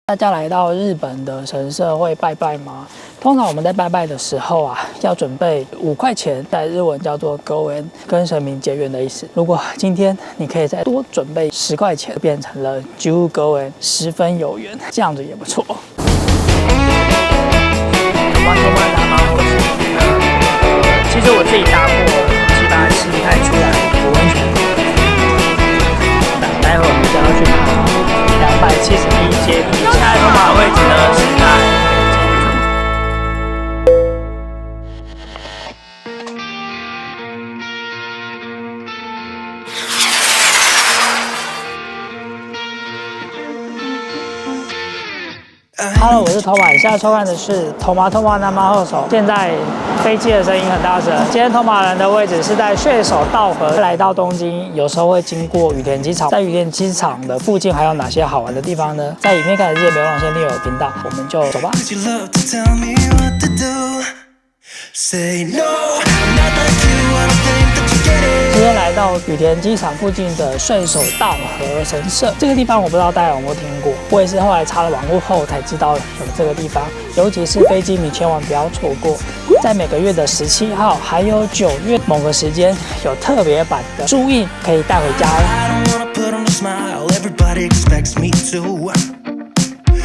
大家来到日本的神社会拜拜吗？通常我们在拜拜的时候啊，要准备5块钱，在日文叫做goen，跟神明结缘的意思。如果今天你可以再多准备10块钱，变成了10goen，十分有缘，这样子也不错。其实我自己搭过7、8次才出来的温泉。待会我们就要去爬271阶梯，现在通马的位置呢是在。Hello， 我是头马，现在收看的是头马南马后手。现在飞机的声音很大声。今天头马人的位置是在穴手稻荷。来到东京，有时候会经过羽田机场，在羽田机场的附近还有哪些好玩的地方呢？在影片开始之前，别忘了先订阅我的频道，我们就走吧。今天来到羽田机场附近的穴手稻荷神社，这个地方我不知道大家有没有听过，我也是后来查了网络后才知道有这个地方，尤其是飞机迷千万不要错过，在每个月的17号还有9月某个时间有特别版的注印可以带回家哦。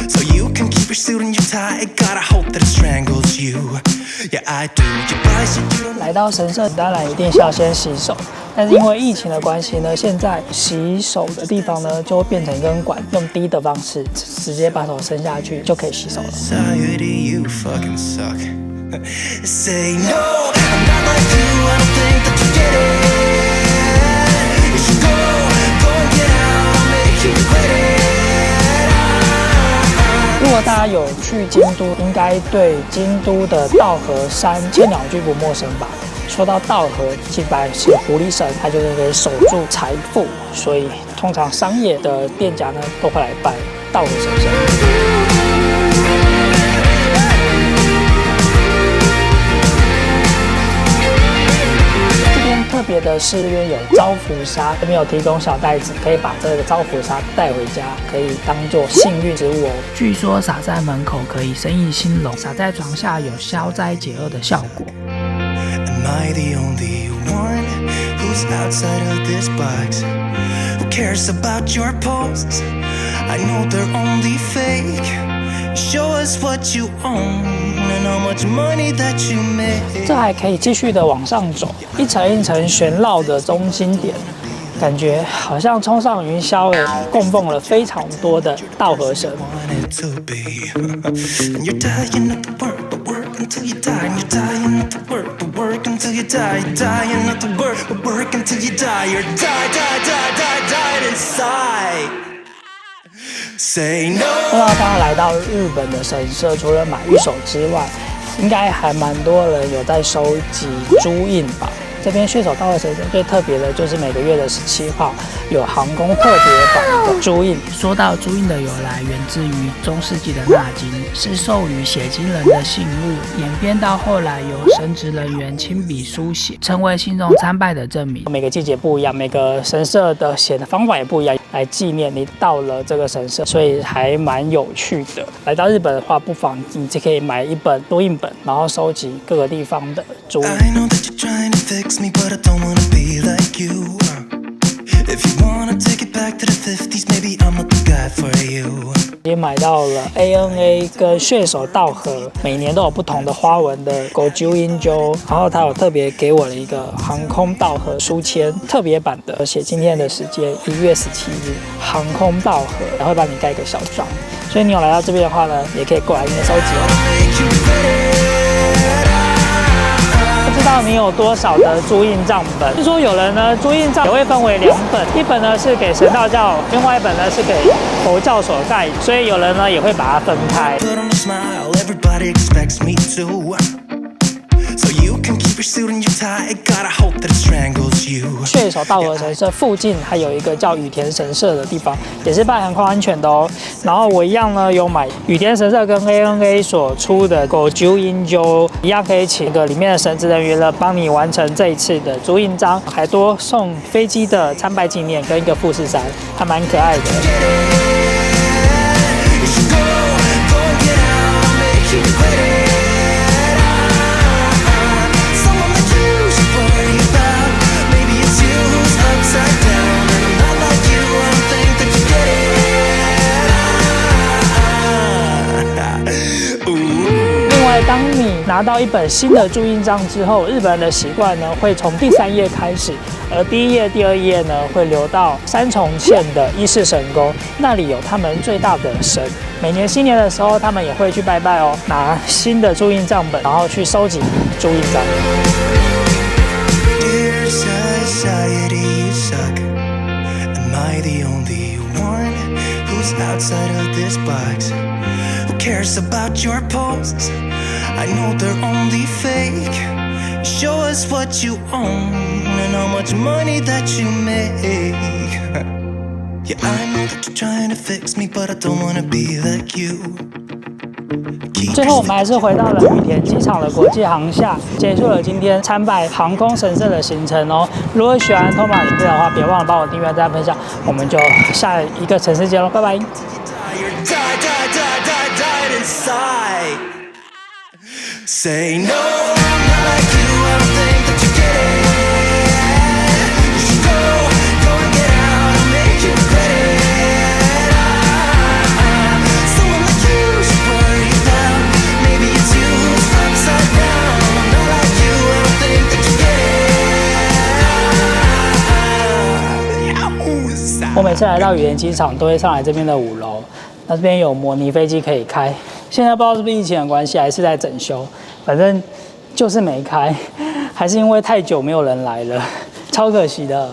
So you can keep your suit and your tie, gotta hope that it strangles you. Yeah, I do. 来到神社，当然一定是要先洗手，但是因为疫情的关系呢，现在洗手的地方呢就会变成根管，用滴的方式，直接把手伸下去就可以洗手了。You fucking suck. Say no, I'm not like you. I don't think that you get it. You should go and get out. I'll make you regret it.如果大家有去京都，应该对京都的稻荷山千鸟居不陌生吧？说到稻荷，祭拜是狐狸神，它就是可以守住财富，所以通常商业的店家呢都会来拜稻荷神社。特别的是，这边有招福砂，这边有提供小袋子，可以把这个招福砂带回家，可以当做幸运之物哦。据说撒在门口可以生意兴隆，撒在床下有消灾解厄的效果。Am I the only one who's outside of this box? Who cares about your posts? I know they're only fake.Show us what you own and how much money that you make. 这还可以继续的往上走，一层一层旋绕的中心点，感觉好像冲上云霄诶，供奉了非常多的稻荷神。不知道大家来到日本的神社，除了买玉手之外，应该还蛮多人有在收集朱印吧。这边穴手稻荷神社最特别的就是每个月的17号有航空特别版的朱印。说到朱印的由来，源自于中世纪的纳金，是授予写经人的信物，演变到后来由神职人员亲笔书写，成为信众参拜的证明。每个季节不一样，每个神社的写的方法也不一样，来纪念你到了这个神社，所以还蛮有趣的。来到日本的话，不妨你就可以买一本朱印本，然后收集各个地方的朱印。Me, but I don't wanna be like you. If you wanna take it back to the 50s, maybe I'm not the guy for you. 也买到了 ANA 跟穴手稻荷，每年都有不同的花纹的Goju Injo，然后他有特别给我了一个航空稻荷书签特别版的，写今天的时间1月17日，航空稻荷，然后会帮你盖个小章，所以你有来到这边的话呢，也可以过来这边收集哦。不知道你有多少的朱印账本？据说有人呢，朱印账也会分为2本，一本呢是给神道教，另外一本呢是给佛教所盖，所以有人呢也会把它分开。穴手稻荷神社附近还有一个叫羽田神社的地方，也是办航空安全的哦。然后我一样呢有买羽田神社跟 ANA 所出的Goju Injo，一样可以请一个里面的神职人员呢帮你完成这一次的朱印章，还多送飞机的参拜纪念跟一个富士山，还蛮可爱的。当你拿到一本新的注印章之后，日本人的习惯呢会从第3页开始，而第1页、第2页呢会流到三重县的伊势神宫，那里有他们最大的神。每年新年的时候，他们也会去拜拜哦，拿新的注印账本，然后去收集注印章。Dear society, you suck. Am I the only one who's outside of this box? Who cares about your posts? I know they're only fake. Show us what you own and how much money that you make. Yeah, I know that you're trying to fix me, but I don't wanna be like you. 最后，我们还是回到了羽田机场的国际航厦，结束了今天参拜航空神社的行程哦。如果喜欢 Toma 影片的话，别忘了帮我订阅、赞、分享。我们就下一个城市见喽，拜拜。Say no, not like you, I don't think that you get it. You should go and get out and make it better. Someone like you should worry about. Maybe it's you who's upside down. Not like you, I don't think that you get it. 我每次来到羽田机场，都会上来这边的5楼，那这边有模拟飞机可以开。现在不知道是不是疫情的关系，还是在整修，反正就是没开，还是因为太久没有人来了，超可惜的。